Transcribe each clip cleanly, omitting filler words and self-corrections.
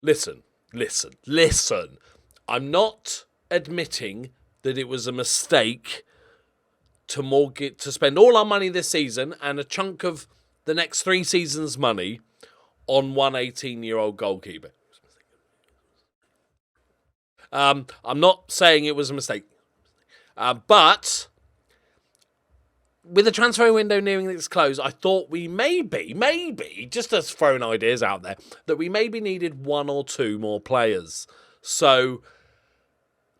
Listen. I'm not admitting that it was a mistake to spend all our money this season and a chunk of the next 3 seasons' money on one 18-year-old goalkeeper. I'm not saying it was a mistake. But with the transfer window nearing its close, I thought we maybe, just as throwing ideas out there, that we maybe needed 1 or 2 more players. So,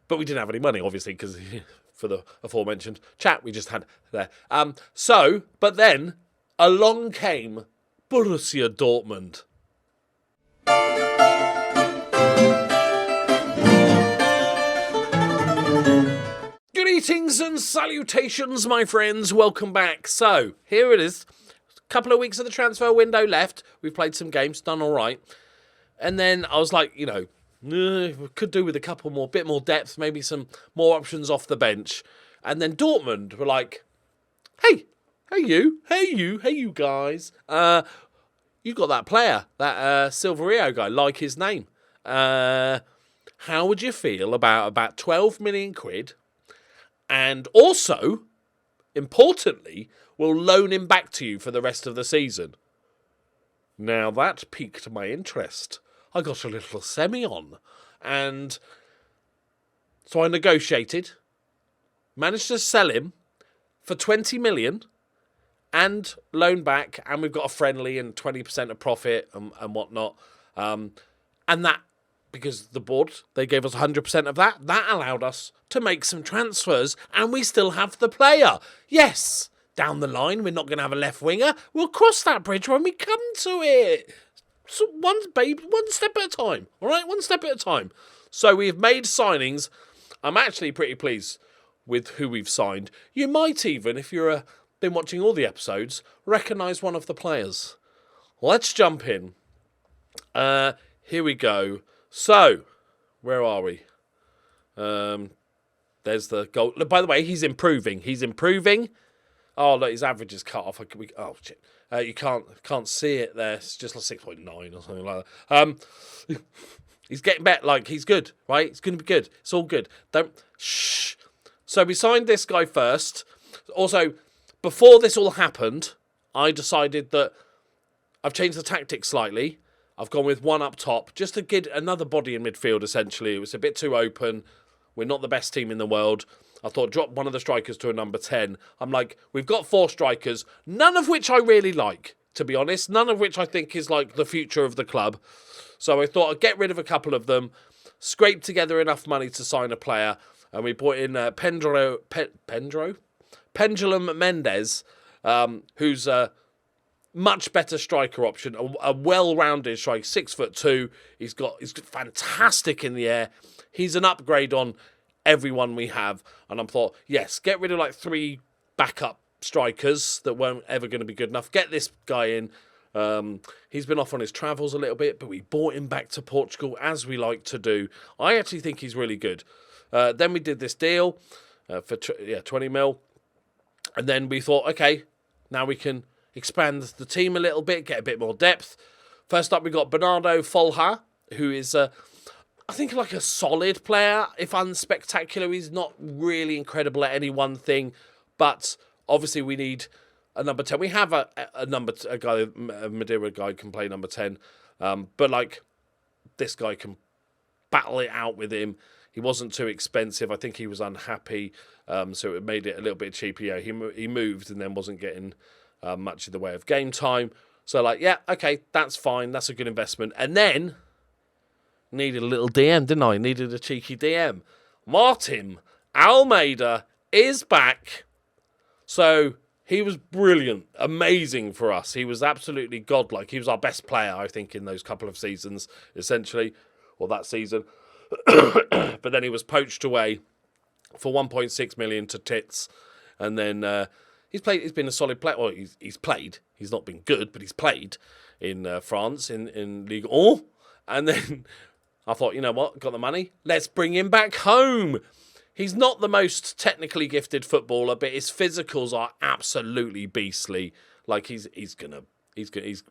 but we didn't have any money, obviously, because for the aforementioned chat we just had there. But then along came Borussia Dortmund. Greetings and salutations, my friends. Welcome back. So, here it is. A couple of weeks of the transfer window left. We've played some games, done all right. And then I was like, we could do with a couple more, bit more depth, maybe some more options off the bench. And then Dortmund were like, hey you guys. You got that player, that Silverio guy, like his name. How would you feel about 12 million quid? And also, importantly, we'll loan him back to you for the rest of the season. Now, that piqued my interest. I got a little semi on. And so I negotiated, managed to sell him for 20 million and loan back. And we've got a friendly and 20% of profit and whatnot. And that, because the board, they gave us 100% of that. That allowed us to make some transfers, and we still have the player. Yes, down the line, we're not going to have a left winger. We'll cross that bridge when we come to it. So one step at a time. All right, one step at a time. So we've made signings. I'm actually pretty pleased with who we've signed. You might even, if you've been watching all the episodes, recognise one of the players. Let's jump in. Here we go. So, where are we? There's the goal. By the way, he's improving. Oh, look, his average is cut off. Oh, shit. You can't see it there. It's just like 6.9 or something like that. He's getting better. Like, he's good, right? It's going to be good. It's all good. Shh. So we signed this guy first. Also, before this all happened, I decided that I've changed the tactics slightly. I've gone with one up top, just to get another body in midfield, essentially. It was a bit too open. We're not the best team in the world. I thought, drop one of the strikers to a number 10. I'm like, we've got 4 strikers, none of which I really like, to be honest. None of which I think is like the future of the club. So I thought I'd get rid of a couple of them, scrape together enough money to sign a player, and we brought in Pendulum Mendes, who's a much better striker option, a well-rounded striker, 6'2". He's fantastic in the air. He's an upgrade on everyone we have. And I thought, yes, get rid of like 3 backup strikers that weren't ever going to be good enough. Get this guy in. He's been off on his travels a little bit, but we brought him back to Portugal, as we like to do. I actually think he's really good. Then we did this deal for 20 mil. And then we thought, okay, now we can expand the team a little bit, get a bit more depth. First up, we got Bernardo Folha, who is, I think, like a solid player. If unspectacular, he's not really incredible at any one thing. But obviously, we need a number 10. We have a Madeira guy can play number 10. But like, this guy can battle it out with him. He wasn't too expensive. I think he was unhappy. So it made it a little bit cheaper. Yeah, he moved and then wasn't getting much in the way of game time. So like, yeah, okay, that's fine. That's a good investment. And then needed a little DM, didn't I? Needed a cheeky DM. Martin Almeida is back. So he was brilliant, amazing for us. He was absolutely godlike. He was our best player, I think, in those couple of seasons, essentially, or that season. But then he was poached away for 1.6 million to tits, and then he's been a solid player. Well, he's played. He's not been good, but he's played in France in Ligue 1. And then I thought, you know what? Got the money. Let's bring him back home. He's not the most technically gifted footballer, but his physicals are absolutely beastly. Like he's gonna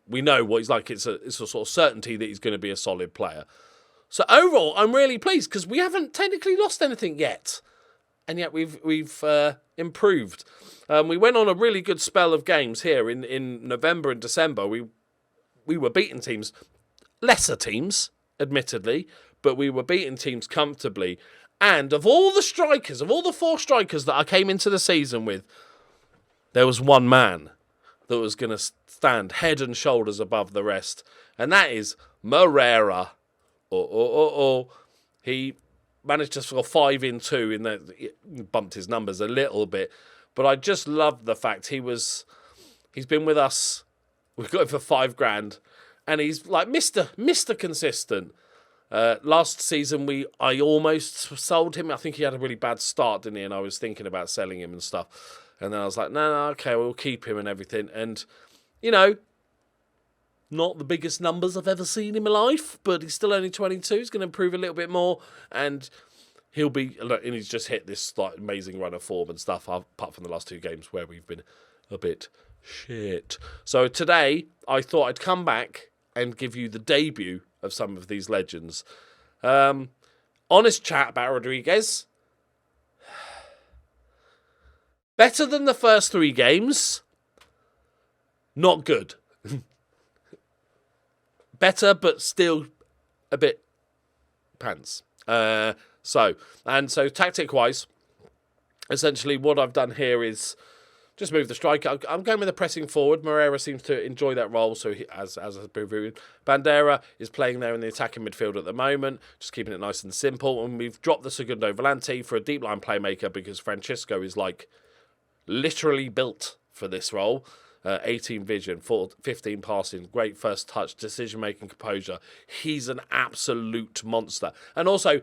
We know what he's like. It's a sort of certainty that he's going to be a solid player. So overall, I'm really pleased because we haven't technically lost anything yet, and yet we've improved. We went on a really good spell of games here in November and December. We were beating teams, lesser teams, admittedly, but we were beating teams comfortably. And of all the strikers, of all the 4 strikers that I came into the season with, there was one man that was going to stand head and shoulders above the rest, and that is Moreira. He managed to score 5 in 2 in that. He bumped his numbers a little bit, but I just loved the fact he's been with us. We've got him for $5,000, and he's like Mr. Consistent. Last season I almost sold him. I think he had a really bad start, didn't he? And I was thinking about selling him and stuff. And then I was like, no, okay, we'll keep him and everything. And, not the biggest numbers I've ever seen in my life, but he's still only 22. He's going to improve a little bit more. And he'll be, and he's just hit this like amazing run of form and stuff, apart from the last 2 games where we've been a bit shit. So today, I thought I'd come back and give you the debut of some of these legends. Honest chat about Rodriguez. Better than the first 3 games. Not good. Better, but still a bit pants. So tactic-wise, essentially what I've done here is just move the striker. I'm going with a pressing forward. Moreira seems to enjoy that role, so as has been proven. Bandera is playing there in the attacking midfield at the moment, just keeping it nice and simple. And we've dropped the Segundo Volante for a deep line playmaker because Francisco is like literally built for this role. 18 vision, 15 passing, great first touch, decision-making, composure. He's an absolute monster. And also,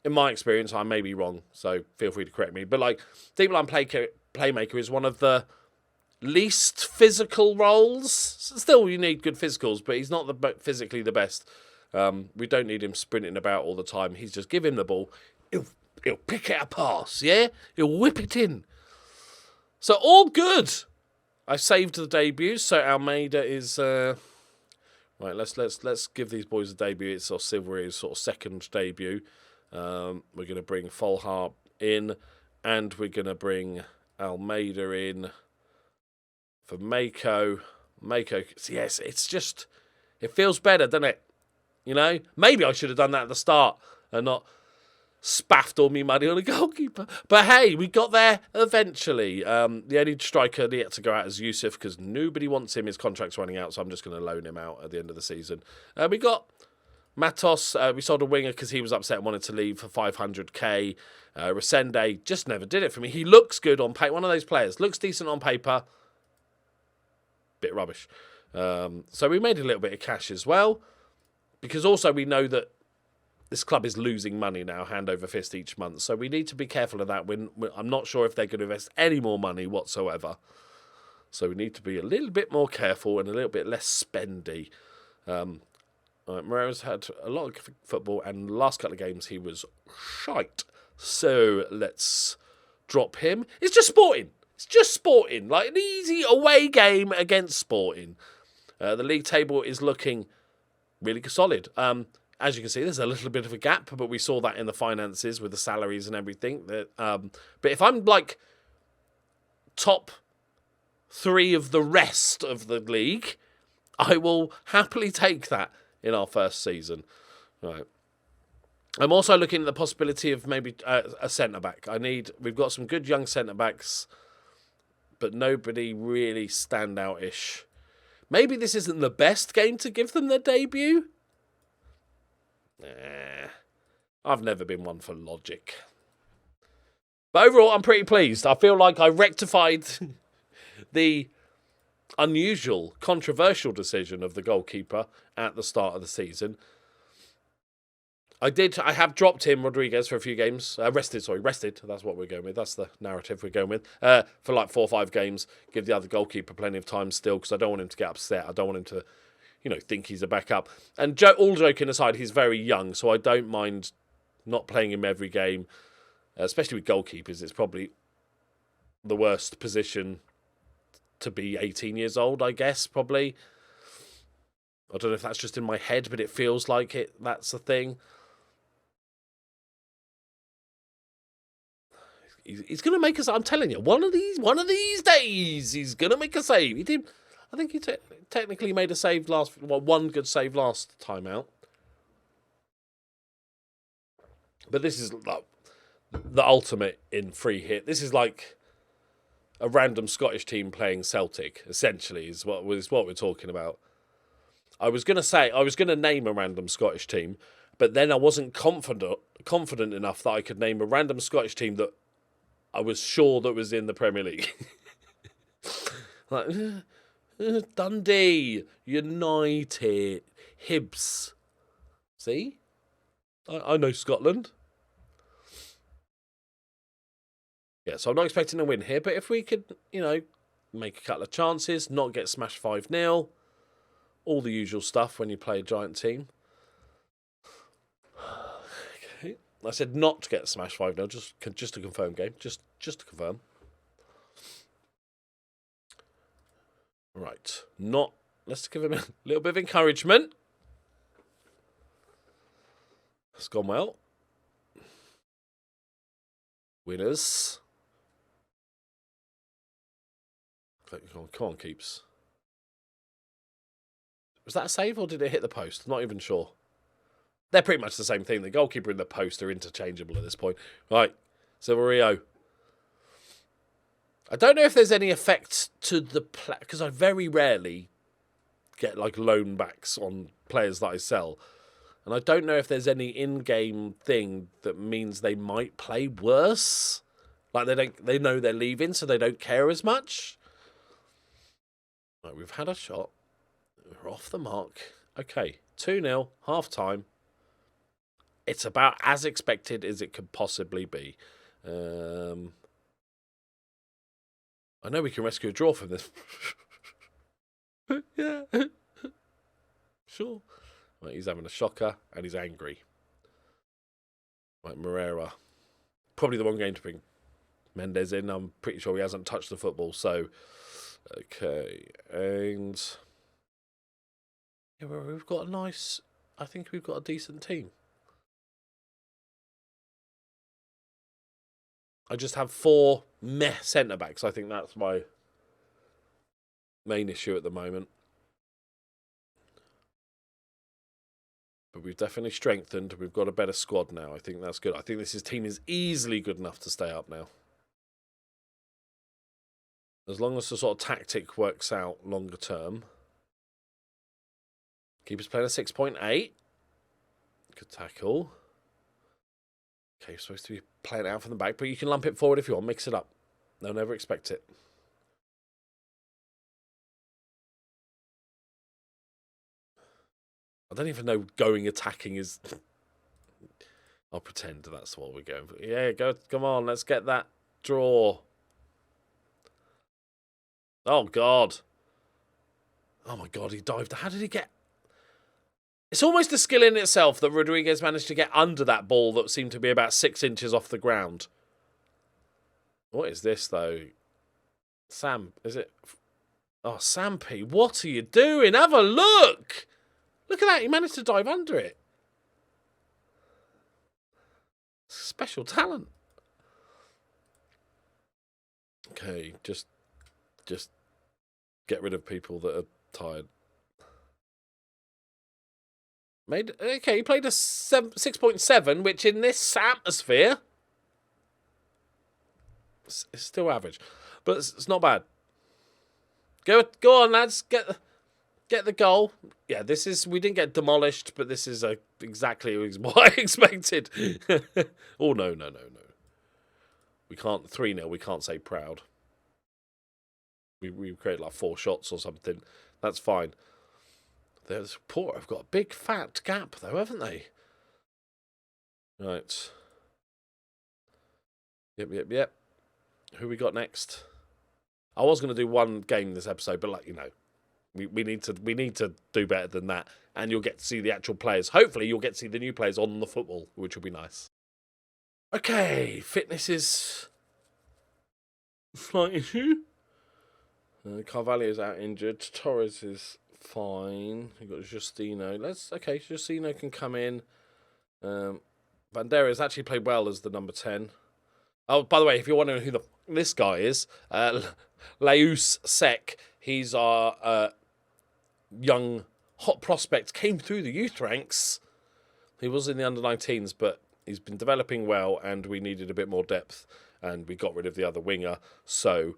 in my experience, I may be wrong, so feel free to correct me, but like deep line playmaker is one of the least physical roles. Still, you need good physicals, but he's not physically the best. We don't need him sprinting about all the time. He's just give him the ball. He'll pick out a pass, yeah? He'll whip it in. So all good. I saved the debuts, so Almeida is right. Let's give these boys a debut. It's sort of Silvery's sort of second debut. We're going to bring Folhart in, and we're going to bring Almeida in for Mako. Yes, it's just it feels better, doesn't it? Maybe I should have done that at the start and not spaffed all me money on a goalkeeper. But hey, we got there eventually. The only striker yet to go out is Yusuf because nobody wants him. His contract's running out, so I'm just going to loan him out at the end of the season. We got Matos. We sold a winger because he was upset and wanted to leave for 500k. Resende just never did it for me. He looks good on paper. One of those players. Looks decent on paper. Bit rubbish. So we made a little bit of cash as well. Because also we know that this club is losing money now, hand over fist each month. So we need to be careful of that. I'm not sure if they're going to invest any more money whatsoever. So we need to be a little bit more careful and a little bit less spendy. Moreira's had a lot of football, and the last couple of games he was shite. So let's drop him. It's just Sporting. Like an easy away game against Sporting. The league table is looking really solid. As you can see, there's a little bit of a gap, but we saw that in the finances with the salaries and everything. But if I'm like top 3 of the rest of the league, I will happily take that in our first season. Right. I'm also looking at the possibility of maybe a centre-back. We've got some good young centre-backs, but nobody really standout-ish. Maybe this isn't the best game to give them their debut. I've never been one for logic. But overall, I'm pretty pleased. I feel like I rectified the unusual, controversial decision of the goalkeeper at the start of the season. I have dropped him, Rodriguez, for a few games. Rested. That's what we're going with. That's the narrative we're going with. For like 4 or 5 games. Give the other goalkeeper plenty of time still, because I don't want him to get upset. I don't want him to think he's a backup. And all joking aside, he's very young, so I don't mind not playing him every game, especially with goalkeepers. It's probably the worst position to be 18 years old, I guess, probably. I don't know if that's just in my head, but it feels like it. That's the thing. He's going to make us. I'm telling you, one of these days, he's going to make a save. He did. I think he technically made a save one good save last time out. But this is like the ultimate in free hit. This is like a random Scottish team playing Celtic. Essentially, is what we're talking about. I was going to name a random Scottish team, but then I wasn't confident enough that I could name a random Scottish team that I was sure that was in the Premier League. Like Dundee, United, Hibs. See? I know Scotland. Yeah, so I'm not expecting a win here, but if we could, make a couple of chances, not get smashed 5-0, all the usual stuff when you play a giant team. Okay. I said not to get smashed 5-0, just to confirm game. Just to confirm. Right. Let's give him a little bit of encouragement. It's gone well. Winners. Come on, keeps. Was that a save or did it hit the post? I'm not even sure. They're pretty much the same thing. The goalkeeper and the post are interchangeable at this point. Right, Silverio. I don't know if there's any effect to the play, because I very rarely get like loan backs on players that I sell. And I don't know if there's any in-game thing that means they might play worse. Like they know they're leaving, so they don't care as much. Right, we've had a shot. We're off the mark. Okay, 2-0, half-time. It's about as expected as it could possibly be. I know we can rescue a draw from this. Yeah. Sure. Right, he's having a shocker and he's angry. Right, Moreira. Probably the one game to bring Mendes in. I'm pretty sure he hasn't touched the football, so... Okay, and... Yeah, well, we've got a nice... I think we've got a decent team. I just have 4 meh centre-backs. I think that's my main issue at the moment. But we've definitely strengthened. We've got a better squad now. I think that's good. I think this team is easily good enough to stay up now. As long as the sort of tactic works out longer term. Keeper's playing a 6.8. Good tackle. Okay, you're supposed to be playing it out from the back, but you can lump it forward if you want. Mix it up. They'll never expect it. I don't even know going attacking is... I'll pretend that's what we're going for. Yeah, come on, let's get that draw. Oh, God. Oh, my God, he dived. How did he get... It's almost a skill in itself that Rodriguez managed to get under that ball that seemed to be about 6 inches off the ground. What is this, though? Sam, is it... Oh, Sampy, what are you doing? Have a look! Look at that, he managed to dive under it. Special talent. Okay, just get rid of people that are tired. He played a 6.7, which in this atmosphere is still average, but it's not bad. Go on, lads, get the goal. Yeah, we didn't get demolished, but this is exactly what I expected. Oh no. We can't 3-0. We can't say proud. We created like 4 shots or something. That's fine. There's Port have got a big fat gap though, haven't they? Right. Yep. Who we got next? I was going to do one game this episode, but we need to do better than that, and you'll get to see the actual players. Hopefully, you'll get to see the new players on the football, which will be nice. Okay, fitness is slight issue. Carvalho's out injured. Torres is fine. You've got Justino. Okay, Justino can come in. Bandera's actually played well as the number 10. Oh, by the way, if you're wondering who this guy is, Laus Sek. He's our young hot prospect. Came through the youth ranks. He was in the under-19s, but he's been developing well, and we needed a bit more depth, and we got rid of the other winger, so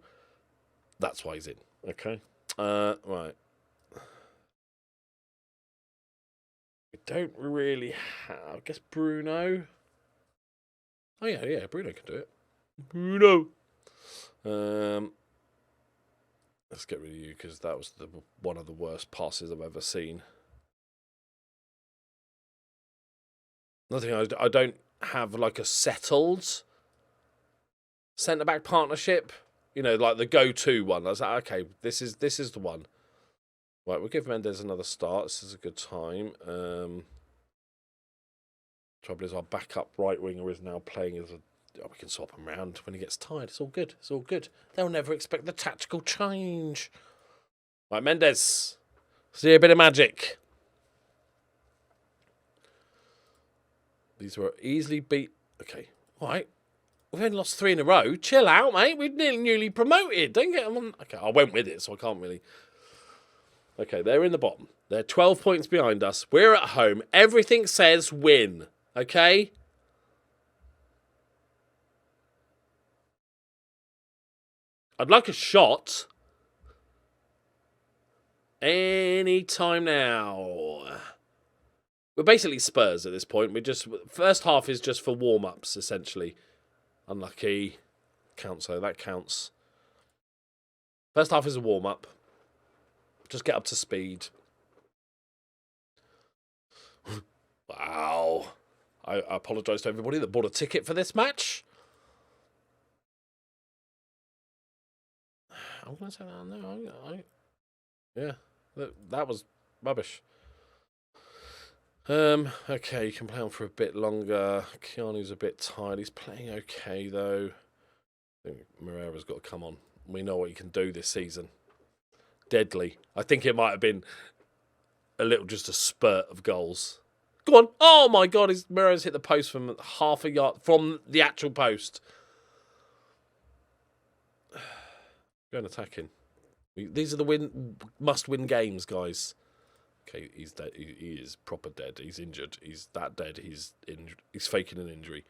that's why he's in. Okay, right. We don't really have, I guess, Bruno. Oh yeah, Bruno can do it. Bruno. Let's get rid of you because that was one of the worst passes I've ever seen. Nothing. I don't have like a settled centre-back partnership. You know, like the go-to one. I was like, okay, this is the one. Right, we'll give Mendes another start. This is a good time. Trouble is, our backup right winger is now playing as a. Oh, we can swap him around when he gets tired. It's all good. It's all good. They'll never expect the tactical change. Right, Mendes. See a bit of magic. These were easily beat. Okay, all right. We've only lost 3 in a row. Chill out, mate. We're nearly newly promoted. Don't get them on. Okay, I went with it, so I can't really. Okay, they're in the bottom. They're 12 points behind us. We're at home. Everything says win. Okay? I'd like a shot. Any time now. We're basically Spurs at this point. First half is just for warm-ups, essentially. Unlucky. Counts, though. That counts. First half is a warm-up. Just get up to speed. Wow. I apologise to everybody that bought a ticket for this match. I'm going to say that. No, yeah, that was rubbish. Okay, you can play on for a bit longer. Keanu's a bit tired. He's playing okay, though. I think Moreira's got to come on. We know what he can do this season. Deadly. I think it might have been just a spurt of goals. Go on. Oh, my God. Moreira's hit the post from half a yard from the actual post. Go and attacking. These are the must-win games, guys. Okay, he's dead. He is proper dead. He's injured. He's that dead. He's faking an injury.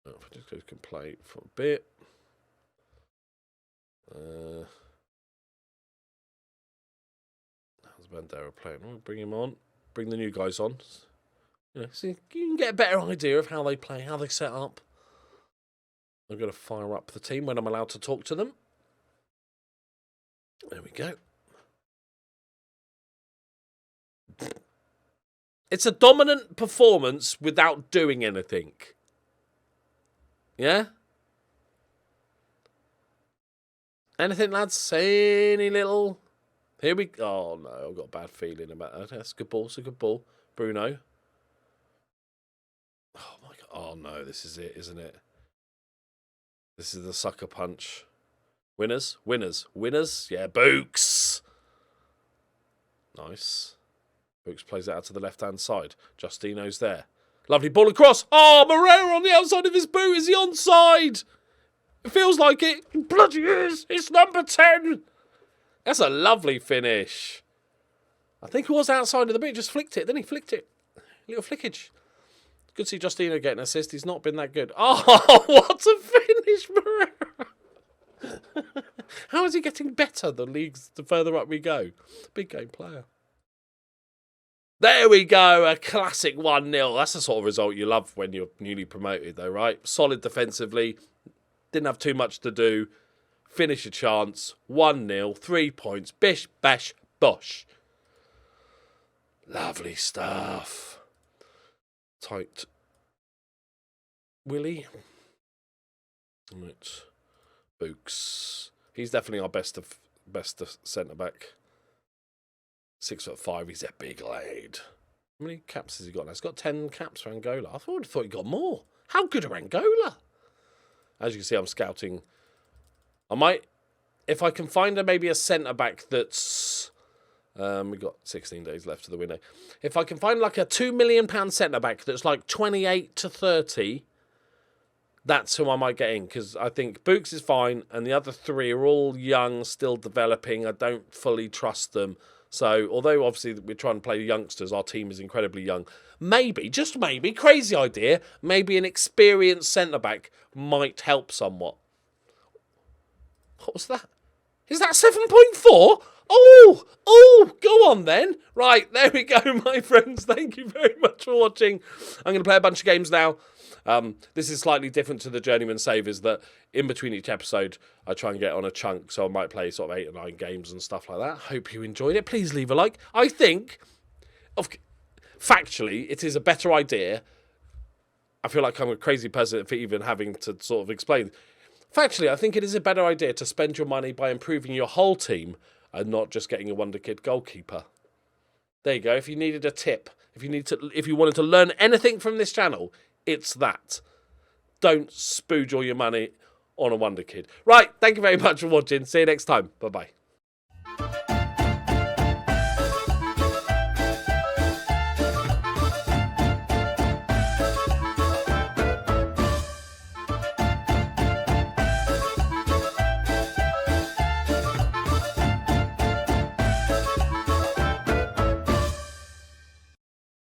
Oh, if I just can play for a bit. How's Bandera playing? We'll bring him on. Bring the new guys on. You know, so you can get a better idea of how they play, how they set up. I'm going to fire up the team when I'm allowed to talk to them. There we go. It's a dominant performance without doing anything. Yeah? Anything, lads? Any little... Here we go. Oh, no. I've got a bad feeling about that. That's a good ball. It's a good ball. Bruno. Oh, my God. Oh, no. This is it, isn't it? This is the sucker punch. Winners. Winners. Winners. Yeah, Books. Nice. Books plays it out to the left-hand side. Justino's there. Lovely ball across. Oh, Moreira on the outside of his boot. Is he onside? It feels like it. It bloody is. It's number 10. That's a lovely finish. I think it was outside of the boot. Just flicked it. Then he flicked it. Little flickage. Good to see Justino getting an assist. He's not been that good. Oh, what a finish, Moreira. How is he getting better the further up we go? Big game player. There we go, a classic 1-0. That's the sort of result you love when you're newly promoted, though, right? Solid defensively. Didn't have too much to do. Finish a chance. 1-0, 3 points. Bish, bash, bosh. Lovely stuff. Tight. Willie. Right. Books. He's definitely our best centre-back. 6'5", he's a big lad. How many caps has he got now? He's got 10 caps for Angola. I thought he got more. How good are Angola? As you can see, I'm scouting. I might if I can find maybe a centre-back that's... we've got 16 days left of the window. If I can find like a £2 million centre-back that's like 28 to 30, that's who I might get in. Because I think Books is fine, and the other three are all young, still developing. I don't fully trust them. So, although obviously we're trying to play youngsters, our team is incredibly young. Maybe, just maybe, crazy idea, maybe an experienced centre-back might help somewhat. What was that? Is that 7.4? Oh, go on then. Right, there we go, my friends. Thank you very much for watching. I'm going to play a bunch of games now. This is slightly different to the Journeyman Savers, that in between each episode, I try and get on a chunk, so I might play sort of 8 or 9 games and stuff like that. Hope you enjoyed it. Please leave a like. I think, factually, it is a better idea. I feel like I'm a crazy person for even having to sort of explain. Factually, I think it is a better idea to spend your money by improving your whole team and not just getting a wonder kid goalkeeper. There you go. If you needed a tip, if you wanted to learn anything from this channel, it's that. Don't spooge all your money on a wonder kid. Right, thank you very much for watching. See you next time. Bye-bye.